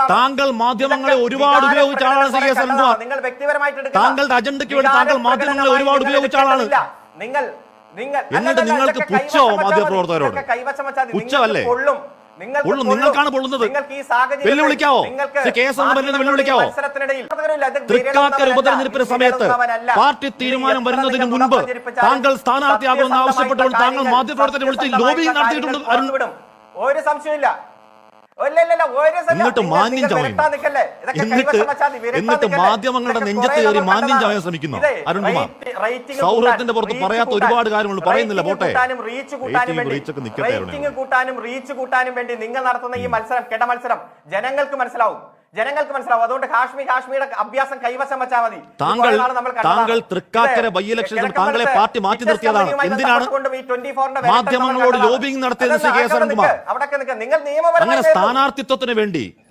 താങ്കൾ മാധ്യമങ്ങളെ ഒരുപാട് ഉപയോഗിച്ച ആളാണ് ശ്രീ എസ് അരുൺകുമാർ. നിങ്ങൾ വ്യക്തിപരമായിട്ട് താങ്കളുടെ അജണ്ടയ്ക്ക് വേണ്ടി താങ്കൾ മാധ്യമങ്ങളെ ഒരുപാട് ഉപയോഗിച്ച ആളാണ്. എന്നിട്ട് നിങ്ങൾക്ക് പുച്ഛമോ മാധ്യമപ്രവർത്തകരോട്? പുച്ഛമല്ലേ? നിങ്ങൾക്കാണ് പൊള്ളുന്നത്. വെല്ലുവിളിക്കാവോ? വെല്ലുവിളിക്കാവോ? തൃക്കാക്കര ഉപതെരഞ്ഞെടുപ്പിന് സമയത്ത് പാർട്ടി തീരുമാനം വരുന്നതിന് മുൻപ് താങ്കൾ സ്ഥാനാർത്ഥിയാകുമെന്ന് ആവശ്യപ്പെട്ടുകൊണ്ട് താങ്കൾ മാധ്യമപ്രവർത്തകരെ വിളിച്ച് ലോബിംഗ് നടത്തിയിട്ടുണ്ട്. ഒരു സംശയമില്ല. എന്നിട്ട് മാന്യം ചമയും. എന്നിട്ട് മാധ്യമങ്ങളുടെ നെഞ്ചത്ത് കയറി മാന്യം ചമയാൻ ശ്രമിക്കുന്നു അരുൺകുമാർ. സൗഹൃദത്തിന്റെ പുറത്ത് പറയാത്ത ഒരുപാട് കാര്യങ്ങൾ പറയുന്നില്ല. പോട്ടെ, റേറ്റിംഗ് കൂട്ടാനും റീച്ച് കൂട്ടാനും വേണ്ടി നിങ്ങൾ നടത്തുന്ന ഈ മത്സരം, കെട്ട മത്സരം ജനങ്ങൾക്ക് മനസ്സിലാവും. അതുകൊണ്ട് കാശ്മീരുടെ അഭ്യാസം കൈവശം വെച്ചാൽ മതി. താങ്കൾ തൃക്കാക്കര ബൈ ഇലക്ഷനിൽ താങ്കളെ പാർട്ടി മാറ്റി നിർത്തിയതാണ്. എന്തിനാണ് മാധ്യമങ്ങളോട് ലോബിംഗ് നടത്തിയത് ശ്രീ കെ എസ് അരുൺകുമാർ? അങ്ങനെ സ്ഥാനാർത്ഥിത്വത്തിന് വേണ്ടി